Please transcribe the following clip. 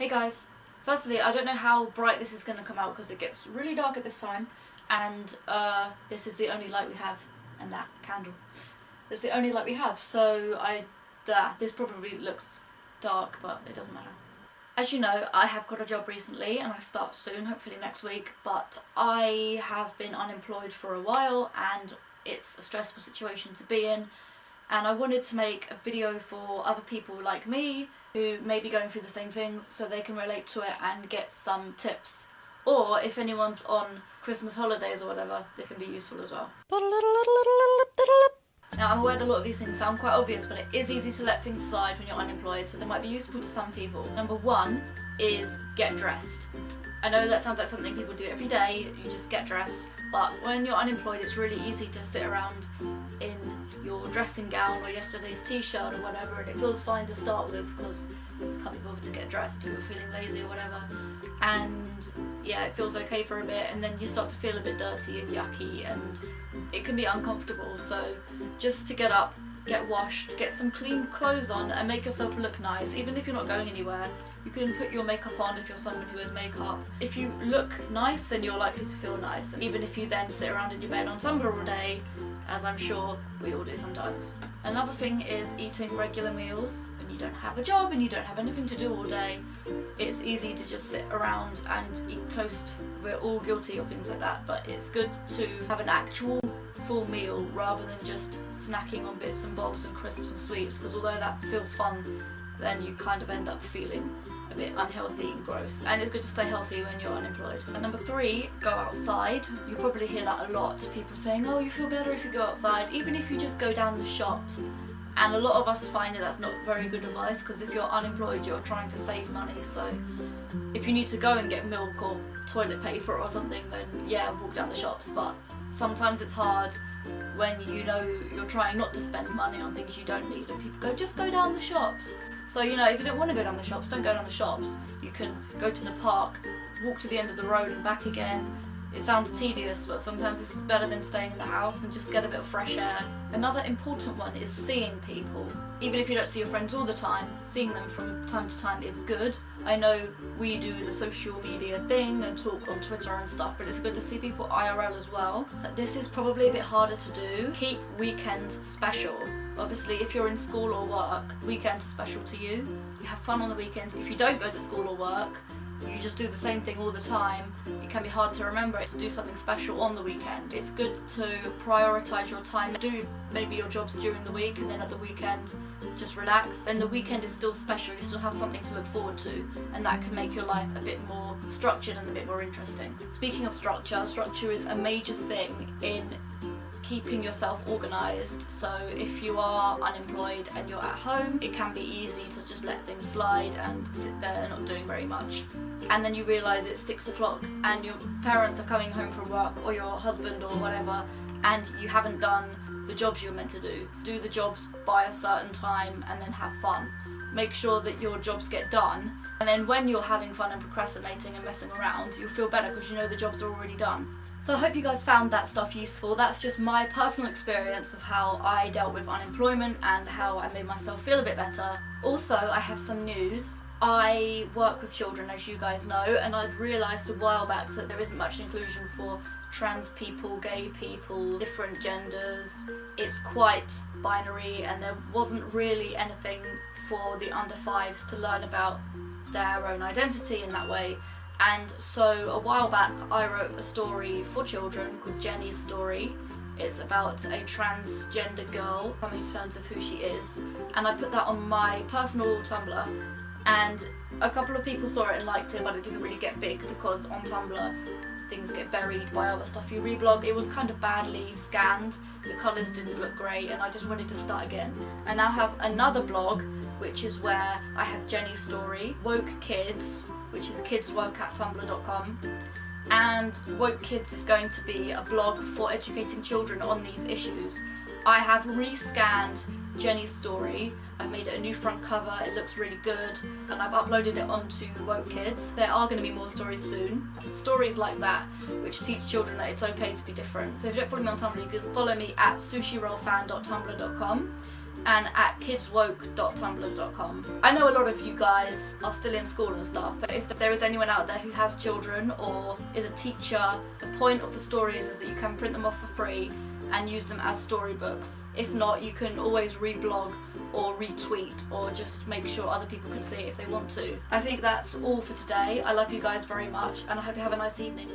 Hey guys, firstly I don't know how bright this is going to come out because it gets really dark at this time, and this is the only light we have, and that candle. It's the only light we have, so this probably looks dark, but it doesn't matter. As you know, I have got a job recently and I start soon, hopefully next week, but I have been unemployed for a while and it's a stressful situation to be in, and I wanted to make a video for other people like me who may be going through the same things so they can relate to it and get some tips. Or if anyone's on Christmas holidays or whatever, this can be useful as well. Now I'm aware that a lot of these things sound quite obvious, but it is easy to let things slide when you're unemployed, so they might be useful to some people. Number one is get dressed. I know that sounds like something people do every day, you just get dressed, but when you're unemployed it's really easy to sit around in your dressing gown or yesterday's t-shirt or whatever, and it feels fine to start with because you can't be bothered to get dressed or you're feeling lazy or whatever, and yeah, it feels okay for a bit, and then you start to feel a bit dirty and yucky and it can be uncomfortable. So just to get up, get washed, get some clean clothes on and make yourself look nice. Even if you're not going anywhere, you can put your makeup on if you're someone who wears makeup. If you look nice, then you're likely to feel nice. And even if you then sit around in your bed on Tumblr all day, as I'm sure we all do sometimes. Another thing is eating regular meals. When you don't have a job and you don't have anything to do all day, it's easy to just sit around and eat toast. We're all guilty of things like that, but it's good to have an actual full meal rather than just snacking on bits and bobs and crisps and sweets, because although that feels fun, then you kind of end up feeling a bit unhealthy and gross, and it's good to stay healthy when you're unemployed. And number three, go outside. You probably hear that a lot, people saying, oh, you feel better if you go outside, even if you just go down the shops. And a lot of us find that that's not very good advice, because if you're unemployed you're trying to save money, so if you need to go and get milk or toilet paper or something, then yeah, walk down the shops. But sometimes it's hard when you know you're trying not to spend money on things you don't need and people go, just go down the shops. So, you know, if you don't want to go down the shops, don't go down the shops. You can go to the park, walk to the end of the road and back again. It sounds tedious, but sometimes it's better than staying in the house and just get a bit of fresh air. Another important one is seeing people. Even if you don't see your friends all the time, seeing them from time to time is good. I know we do the social media thing and talk on Twitter and stuff, but it's good to see people IRL as well. This is probably a bit harder to do. Keep weekends special. Obviously, if you're in school or work, weekends are special to you. You have fun on the weekends. If you don't go to school or work, you just do the same thing all the time, it can be hard to remember it to do something special on the weekend. It's good to prioritise your time. Do maybe your jobs during the week and then at the weekend just relax. And the weekend is still special, you still have something to look forward to, and that can make your life a bit more structured and a bit more interesting. Speaking of structure, structure is a major thing in keeping yourself organised. So if you are unemployed and you're at home, it can be easy to just let things slide and sit there not doing very much. And then you realise it's 6 o'clock and your parents are coming home from work, or your husband or whatever, and you haven't done the jobs you're meant to do. Do the jobs by a certain time and then have fun. Make sure that your jobs get done, and then when you're having fun and procrastinating and messing around, you'll feel better because you know the jobs are already done. So I hope you guys found that stuff useful. That's just my personal experience of how I dealt with unemployment and how I made myself feel a bit better. Also, I have some news. I work with children, as you guys know, and I'd realised a while back that there isn't much inclusion for trans people, gay people, different genders. It's quite binary, and there wasn't really anything for the under fives to learn about their own identity in that way. And so a while back I wrote a story for children called Jenny's Story. It's about a transgender girl coming to terms with who she is, and I put that on my personal Tumblr, and a couple of people saw it and liked it, but it didn't really get big because on Tumblr things get buried by other stuff you reblog. It was kind of badly scanned, the colours didn't look great, and I just wanted to start again. I now have another blog, which is where I have Jenny's Story, Woke Kids, which is kidswoke@tumblr.com, and Woke Kids is going to be a blog for educating children on these issues. I have rescanned Jenny's Story, I've made it a new front cover, it looks really good, and I've uploaded it onto Woke Kids. There are going to be more stories soon. Stories like that, which teach children that it's okay to be different. So if you don't follow me on Tumblr, you can follow me at sushirollfan.tumblr.com. and at kidswoke.tumblr.com. I know a lot of you guys are still in school and stuff, but if there is anyone out there who has children or is a teacher, the point of the stories is that you can print them off for free and use them as storybooks. If not, you can always reblog or retweet or just make sure other people can see it if they want to. I think that's all for today. I love you guys very much and I hope you have a nice evening.